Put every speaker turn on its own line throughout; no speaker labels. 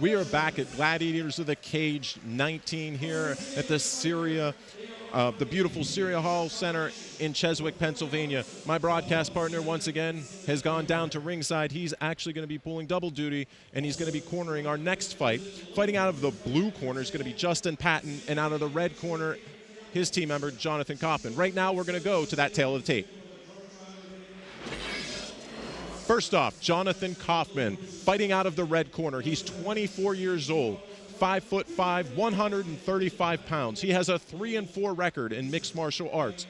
We are back at Gladiators of the Cage 19 here at the beautiful Syria Hall Center in Cheswick, Pennsylvania. My broadcast partner, once again, has gone down to ringside. He's actually going to be pulling double duty, and he's going to be cornering our next fight. Fighting out of the blue corner is going to be Justin Patton, and out of the red corner, his team member, Jonathan Coffman. Right now, we're going to go to that tail of the tape. First off, Jonathan Coffman, fighting out of the red corner. He's 24 years old, 5'5", 135 pounds. He has a 3-4 record in mixed martial arts.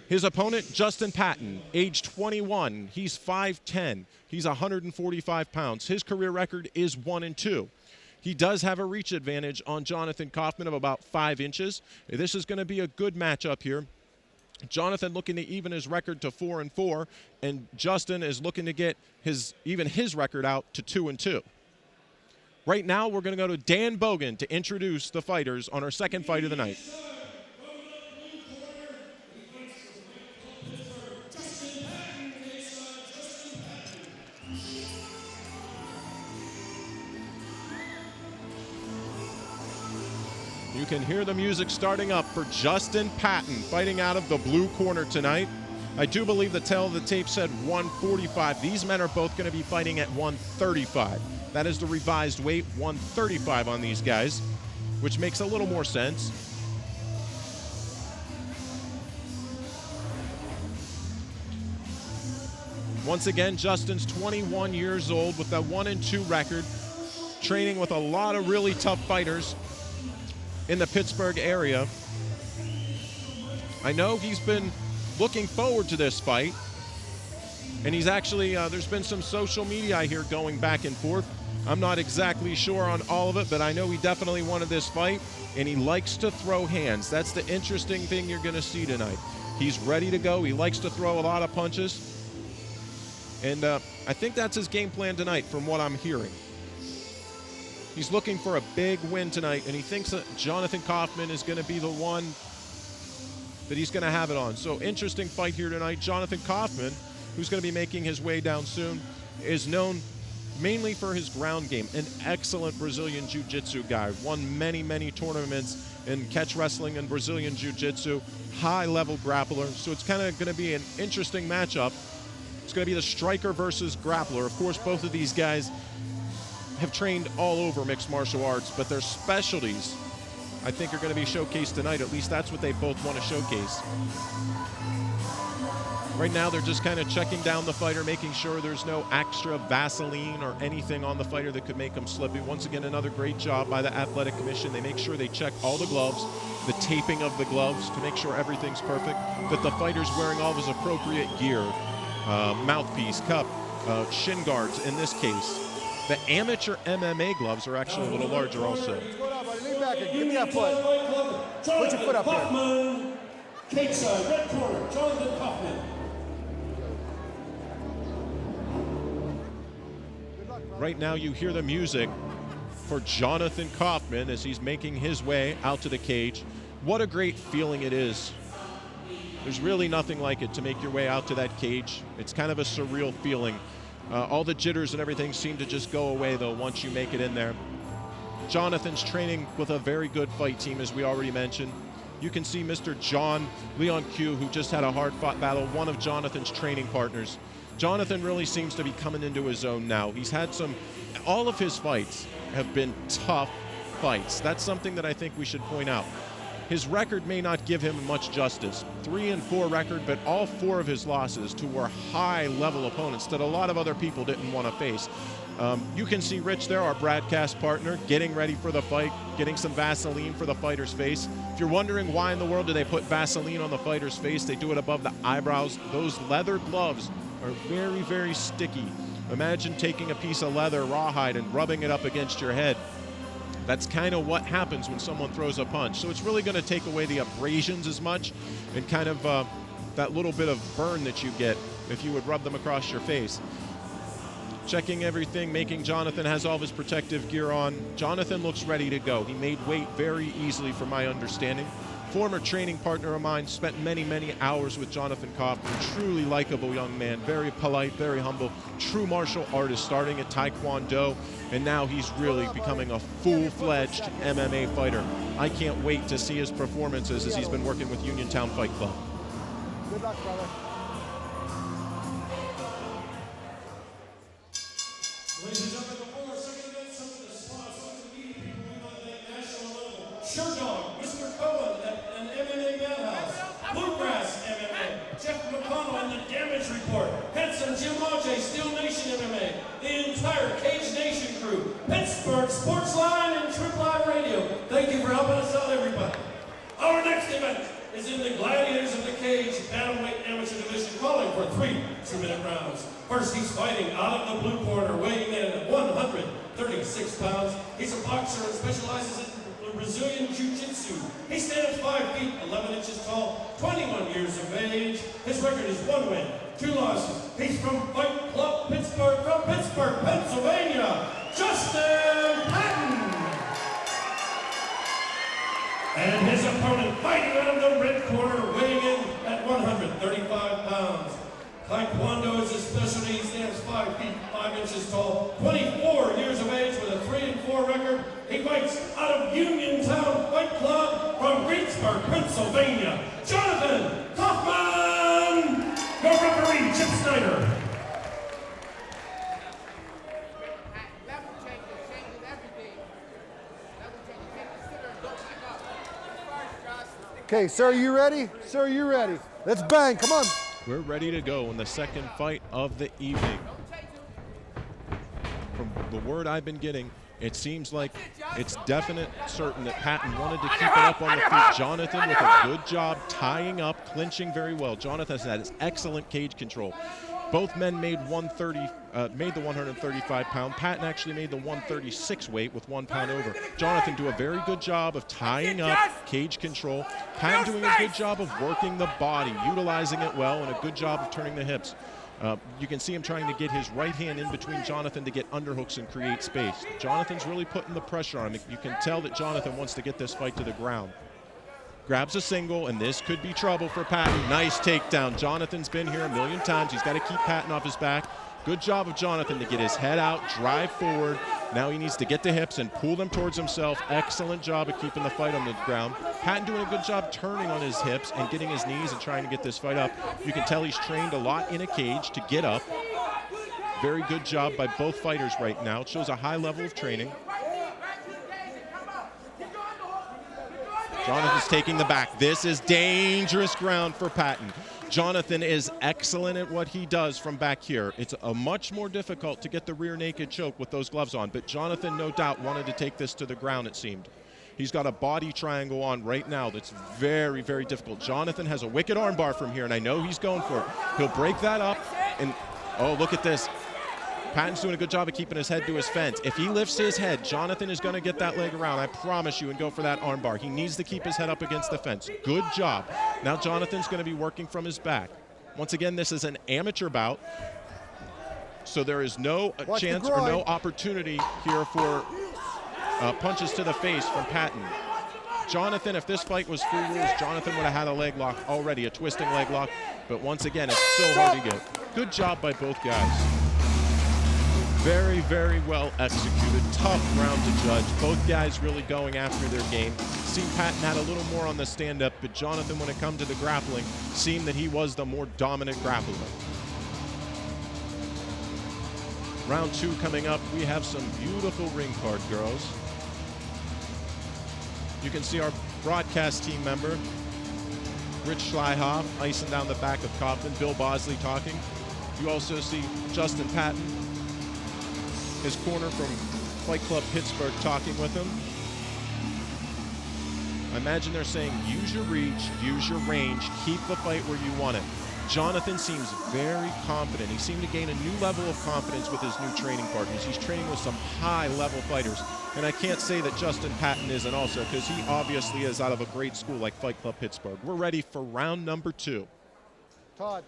His opponent, Justin Patton, age 21. He's 5'10". He's 145 pounds. His career record is 1-2. He does have a reach advantage on Jonathan Coffman of about 5 inches. This is going to be a good matchup here. Jonathan looking to even his record to 4-4, and Justin is looking to get his record out to 2-2. Right now, we're going to go to Dan Bogan to introduce the fighters on our second fight of the night. You can hear the music starting up for Justin Patton, fighting out of the blue corner tonight. I do believe the tail of the tape said 145. These men are both going to be fighting at 135. That is the revised weight, 135 on these guys, which makes a little more sense. Once again, Justin's 21 years old with a 1-2 record, training with a lot of really tough fighters in the Pittsburgh area. I know he's been looking forward to this fight, and he's actually, there's been some social media I hear going back and forth. I'm not exactly sure on all of it, but I know he definitely wanted this fight, and he likes to throw hands. That's the interesting thing you're going to see tonight. He's ready to go. He likes to throw a lot of punches, and I think that's his game plan tonight from what I'm hearing. He's looking for a big win tonight, and he thinks that Jonathan Coffman is going to be the one that he's going to have it on. So interesting fight here tonight. Jonathan Coffman, who's going to be making his way down soon, is known mainly for his ground game. An excellent Brazilian Jiu-Jitsu guy. Won many, many tournaments in catch wrestling and Brazilian Jiu-Jitsu. High-level grappler. So it's kind of going to be an interesting matchup. It's going to be the striker versus grappler. Of course, both of these guys have trained all over mixed martial arts, but their specialties, I think, are going to be showcased tonight. At least that's what they both want to showcase. Right now, they're just kind of checking down the fighter, making sure there's no extra Vaseline or anything on the fighter that could make him slippy. Once again, another great job by the Athletic Commission. They make sure they check all the gloves, the taping of the gloves to make sure everything's perfect, that the fighter's wearing all of his appropriate gear, mouthpiece, cup, shin guards in this case. The amateur MMA gloves are actually a little larger also.
Lean back and give me that foot. Put your foot up there.
Cage side, red corner, Jonathan Coffman.
Right now you hear the music for Jonathan Coffman as he's making his way out to the cage. What a great feeling it is. There's really nothing like it to make your way out to that cage. It's kind of a surreal feeling. All the jitters and everything seem to just go away, though, once you make it in there. Jonathan's training with a very good fight team, as we already mentioned. You can see Mr. John Leon Q, who just had a hard-fought battle, one of Jonathan's training partners. Jonathan really seems to be coming into his own now. He's had all of his fights have been tough fights. That's something that I think we should point out. His record may not give him much justice. 3-4 record, but all 4 of his losses were high-level opponents that a lot of other people didn't want to face. You can see Rich there, our broadcast partner, getting ready for the fight, getting some Vaseline for the fighter's face. If you're wondering why in the world do they put Vaseline on the fighter's face, they do it above the eyebrows. Those leather gloves are very, very sticky. Imagine taking a piece of leather, rawhide, and rubbing it up against your head. That's kind of what happens when someone throws a punch. So it's really going to take away the abrasions as much and kind of that little bit of burn that you get if you would rub them across your face. Checking everything, making Jonathan has all of his protective gear on. Jonathan looks ready to go. He made weight very easily from my understanding. former training partner of mine, spent many, many hours with Jonathan Coffman. Truly likable young man, very polite, very humble, true martial artist, starting at Taekwondo, and now he's really becoming a full-fledged MMA fighter. I can't wait to see his performances as he's been working with Uniontown Fight Club.
Good luck, brother.
Ladies and gentlemen, before our second event, some of the spots of the media people we want to thank national level. Sure Dog, Mr. Cohen at an MMA Madhouse, Bluegrass MMA, Jeff McConnell and the Damage Report, Handsome Jim Ajay, Steel Nation MMA, the entire Cage Nation crew, Pittsburgh Sportsline and Triple I Radio. Thank you for helping us out, everybody. Our next event is in the Gladiators of the Cage Bantamweight Amateur Division, calling for 3 2-minute rounds. First, he's fighting out of the blue corner, weighing in at 136 pounds. He's a boxer and specializes in Brazilian Jiu-Jitsu. He stands 5 feet, 11 inches tall, 21 years of age. His record is 1 win, 2 losses. He's from Fight Club Pittsburgh, Pennsylvania, Justin Patton. And his opponent fighting out of the red corner, weighing in at 135 pounds. Taekwondo is his specialty. He stands 5 feet, 5 inches tall, 24 years of age with a 3-4 record. He fights out of Uniontown Fight Club from Pittsburgh, Pennsylvania, Jonathan Coffman. Your referee, Chip Snyder.
Okay, sir, you ready? Sir, you ready? Let's bang, come on.
We're ready to go in the second fight of the evening. From the word I've been getting, it seems like it's definite certain that Patton wanted to keep it up on the feet. Jonathan with a good job tying up, clinching very well. Jonathan has had excellent cage control. Both men made the 135-pound. Patton actually made the 136 weight with 1 pound over. Jonathan do a very good job of tying up, cage control. Patton doing a good job of working the body, utilizing it well, and a good job of turning the hips. You can see him trying to get his right hand in between Jonathan to get underhooks and create space. Jonathan's really putting the pressure on him. You can tell that Jonathan wants to get this fight to the ground. Grabs a single, and this could be trouble for Patton. Nice takedown. Jonathan's been here a million times. He's got to keep Patton off his back. Good job of Jonathan to get his head out, drive forward. Now he needs to get the hips and pull them towards himself. Excellent job of keeping the fight on the ground. Patton doing a good job turning on his hips and getting his knees and trying to get this fight up. You can tell he's trained a lot in a cage to get up. Very good job by both fighters right now. It shows a high level of training. Jonathan's taking the back. This is dangerous ground for Patton. Jonathan is excellent at what he does from back here. It's much more difficult to get the rear naked choke with those gloves on, but Jonathan no doubt wanted to take this to the ground, it seemed. He's got a body triangle on right now that's very, very difficult. Jonathan has a wicked armbar from here, and I know he's going for it. He'll break that up, and oh, look at this. Patton's doing a good job of keeping his head to his fence. If he lifts his head, Jonathan is going to get that leg around, I promise you, and go for that armbar. He needs to keep his head up against the fence. Good job. Now Jonathan's going to be working from his back. Once again, this is an amateur bout, so there is no chance or no opportunity here for punches to the face from Patton. Jonathan, if this fight was full rules, Jonathan would have had a leg lock already, a twisting leg lock, but once again, it's so hard to get. Good job by both guys. Very, very well executed. Tough round to judge. Both guys really going after their game. Seemed Patton had a little more on the stand-up, but Jonathan, when it come to the grappling, seemed that he was the more dominant grappler. Round 2 coming up. We have some beautiful ring card girls. You can see our broadcast team member, Rich Schleihoff, icing down the back of Coffman. Bill Bosley talking. You also see Justin Patton, his corner from Fight Club Pittsburgh, talking with him. I imagine they're saying, use your reach, use your range, keep the fight where you want it. Jonathan seems very confident. He seemed to gain a new level of confidence with his new training partners. He's training with some high-level fighters. And I can't say that Justin Patton isn't also, because he obviously is out of a great school like Fight Club Pittsburgh. We're ready for round number 2.
Todd.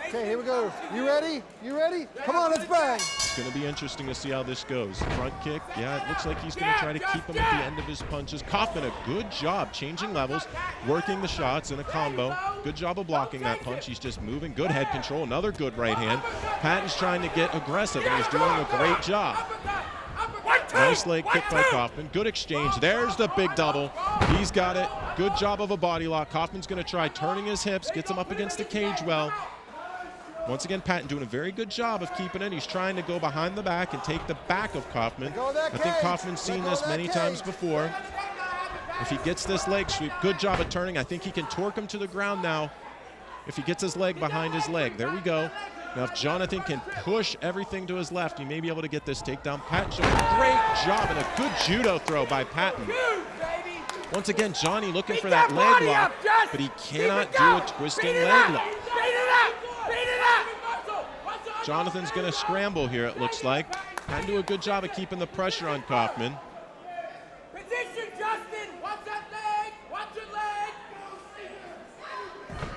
Okay, here we go. You ready? You ready? Come on, let's bang.
It's going to be interesting to see how this goes. Front kick, yeah, it looks like he's going to try to keep him at the end of his punches. Coffman, a good job changing levels, working the shots in a combo. Good job of blocking that punch. He's just moving. Good head control. Another good right hand. Patton's trying to get aggressive, and he's doing a great job. Nice leg kick by Coffman. Good exchange. There's the big double. He's got it. Good job of a body lock. Coffman's going to try turning his hips, gets him up against the cage well. Once again, Patton doing a very good job of keeping it. He's trying to go behind the back and take the back of Coffman. I think Coffman's seen this many times before. If he gets this leg sweep, good job of turning. I think he can torque him to the ground now if he gets his leg behind his leg. There we go. Now, if Jonathan can push everything to his left, he may be able to get this takedown. Patton showing a great job and a good judo throw by Patton. Once again, Johnny looking for that leg lock, but he cannot do a twisting leg lock. Jonathan's going to scramble here, it looks like. Patton do a good job of keeping the pressure on Coffman.
Position, Justin. Watch that leg. Watch your leg.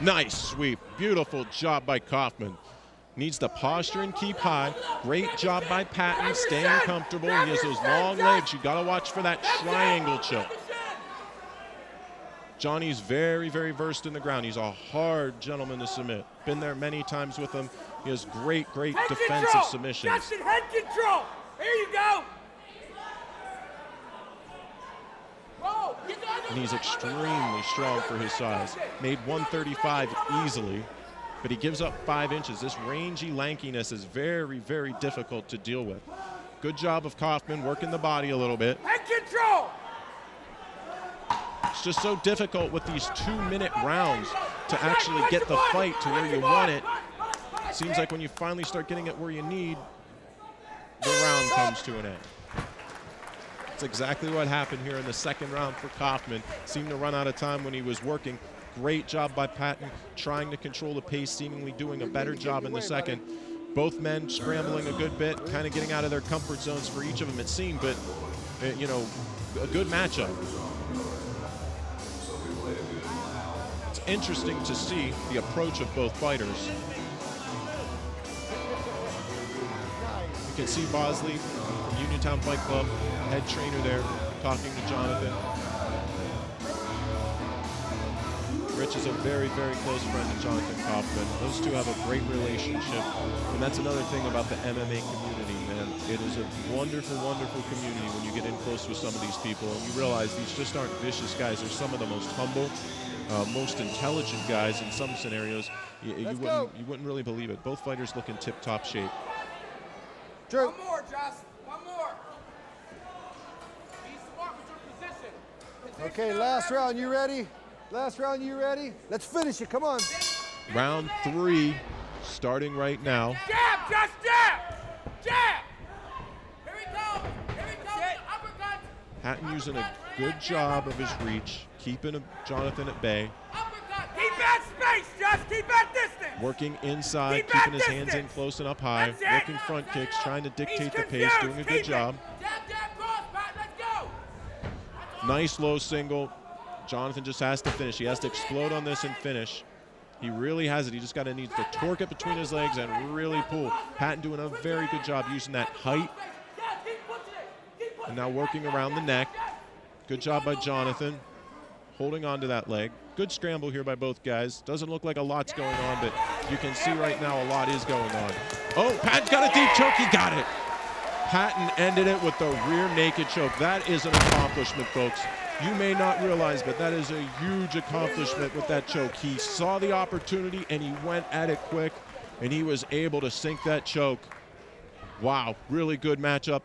Nice sweep. Beautiful job by Coffman. Needs the posture and keep high. Great job by Patton, staying comfortable. He has those long legs. You got to watch for that triangle choke. Johnny's very, very versed in the ground. He's a hard gentleman to submit. Been there many times with him. He has great, great defensive submissions.
Justin, head control. Here you go.
And he's extremely strong for his size. Made 135 easily, but he gives up 5 inches. This rangy lankiness is very, very difficult to deal with. Good job of Coffman working the body a little bit.
Head control.
It's just so difficult with these 2-minute rounds to actually get the fight to where you want it. Seems like when you finally start getting it where you need, the round comes to an end. That's exactly what happened here in the second round for Coffman. Seemed to run out of time when he was working. Great job by Patton, trying to control the pace, seemingly doing a better job in the second. Both men scrambling a good bit, kind of getting out of their comfort zones for each of them, it seemed, but, you know, a good matchup. It's interesting to see the approach of both fighters. You can see Bosley from Uniontown Fight Club, head trainer there, talking to Jonathan. Rich is a very, very close friend of Jonathan Coffman. Those two have a great relationship, and that's another thing about the MMA community, man. It is a wonderful, wonderful community when you get in close with some of these people, and you realize these just aren't vicious guys. They're some of the most humble, most intelligent guys in some scenarios. You wouldn't really believe it. Both fighters look in tip-top shape.
Drew.
One more, Josh. One more. Be smart with your position.
Okay, last round, you ready? Last round, you ready? Let's finish it, come on.
Round 3 starting right now.
Jab, Josh, jab. Jab. Here we go. Here we go. Uppercut.
Patton using a good job of his reach, keeping Jonathan at bay.
Uppercut. Keep that space, Josh. Keep that distance.
Working inside,
Keep
keeping
that
his hands in
distance.
close and up high.
That's it.
Working front kicks, trying to dictate the pace,
confused.
doing a good
Keep it.
job.
Jab, jab, cross, Pat. Let's go.
Nice low single. Jonathan just has to finish. He has to explode on this and finish. He really has it. He just needs to torque it between his legs and really pull. Patton doing a very good job using that height. And now working around the neck. Good job by Jonathan. Holding on to that leg. Good scramble here by both guys. Doesn't look like a lot's going on, but you can see right now a lot is going on. Oh, Patton's got a deep choke. He got it. Patton ended it with the rear naked choke. That is an accomplishment, folks. You may not realize, but that is a huge accomplishment with that choke. He saw the opportunity and he went at it quick, and he was able to sink that choke. Wow, really good matchup.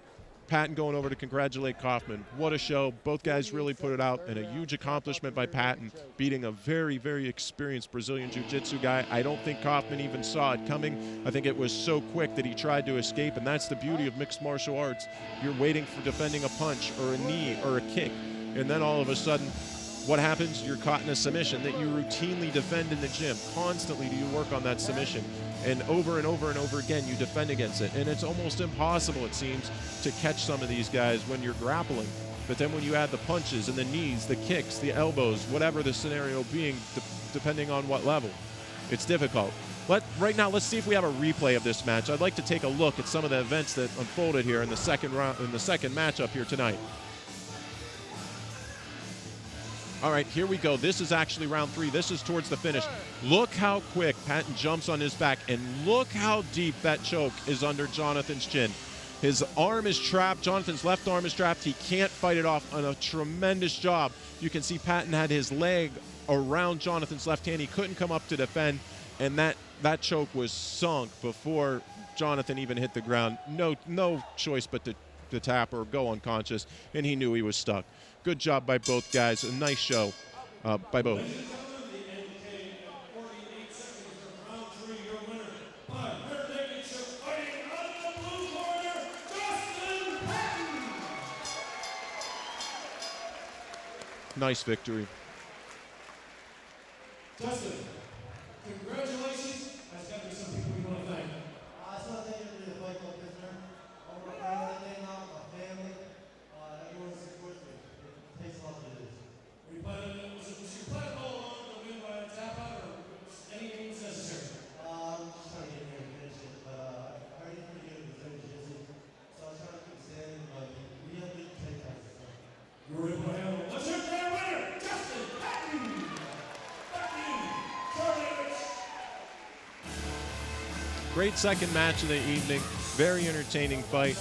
Patton going over to congratulate Coffman. What a show. Both guys really put it out, and a huge accomplishment by Patton, beating a very, very experienced Brazilian Jiu-Jitsu guy. I don't think Coffman even saw it coming. I think it was so quick that he tried to escape, and that's the beauty of mixed martial arts. You're waiting for defending a punch or a knee or a kick, and then all of a sudden, what happens? You're caught in a submission that you routinely defend in the gym. Constantly do you work on that submission. And over and over and over again, you defend against it. And it's almost impossible, it seems, to catch some of these guys when you're grappling. But then when you add the punches and the knees, the kicks, the elbows, whatever the scenario being, depending on what level, it's difficult. Right now, let's see if we have a replay of this match. I'd like to take a look at some of the events that unfolded here in the second matchup here tonight. All right, here we go. This is actually round 3. This is towards the finish. Look how quick Patton jumps on his back, and look how deep that choke is under Jonathan's chin. His arm is trapped. Jonathan's left arm is trapped. He can't fight it off. On a tremendous job. You can see Patton had his leg around Jonathan's left hand. He couldn't come up to defend, and that choke was sunk before Jonathan even hit the ground. No choice but to tap or go unconscious, and he knew he was stuck. Good job by both guys. A nice show by both. Nice victory.
Justin, congratulations. There's got to be some people you want to thank.
I just want to thank you for the fight club Pittsburgh. I want to thank everything out, my family, everyone who supports me. It takes a lot to do this.
Was your plan all along to win by a tap out or any means necessary?
I'm just trying to get in here and finish it, but I already pretty good with the jiu-jitsu, so I was trying to keep standing, but we have good takedowns.
You were able to handle it. Let's hear for our winner, Justin Patton.
Great second match of the evening. Very entertaining fight.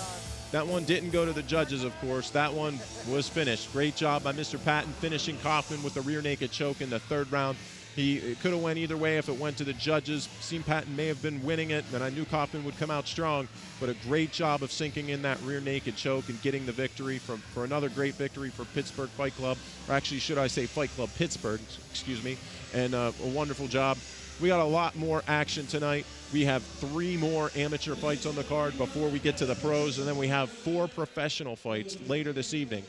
That one didn't go to the judges, of course. That one was finished. Great job by Mr. Patton finishing Coffman with a rear naked choke in the 3rd round. It could have went either way if it went to the judges. Seemed Patton may have been winning it, and I knew Coffman would come out strong, but a great job of sinking in that rear naked choke and getting the victory for another great victory for Pittsburgh Fight Club, or actually should I say Fight Club Pittsburgh, excuse me, and a wonderful job. We got a lot more action tonight. We have 3 more amateur fights on the card before we get to the pros, and then we have 4 professional fights later this evening.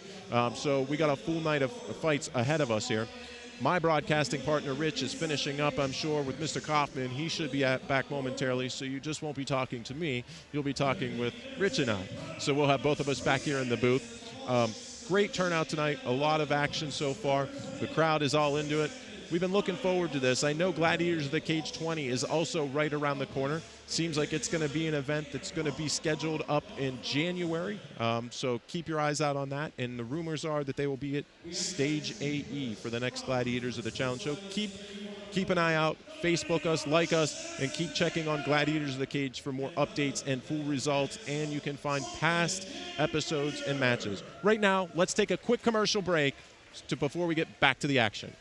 So we got a full night of fights ahead of us here. My broadcasting partner, Rich, is finishing up, I'm sure, with Mr. Coffman. He should be back momentarily, so you just won't be talking to me. You'll be talking with Rich and I. So we'll have both of us back here in the booth. Great turnout tonight. A lot of action so far. The crowd is all into it. We've been looking forward to this. I know Gladiators of the Cage 20 is also right around the corner. Seems like it's going to be an event that's going to be scheduled up in January. So keep your eyes out on that. And the rumors are that they will be at Stage AE for the next Gladiators of the Challenge Show. Keep an eye out. Facebook us, like us, and keep checking on Gladiators of the Cage for more updates and full results. And you can find past episodes and matches. Right now, let's take a quick commercial break before we get back to the action.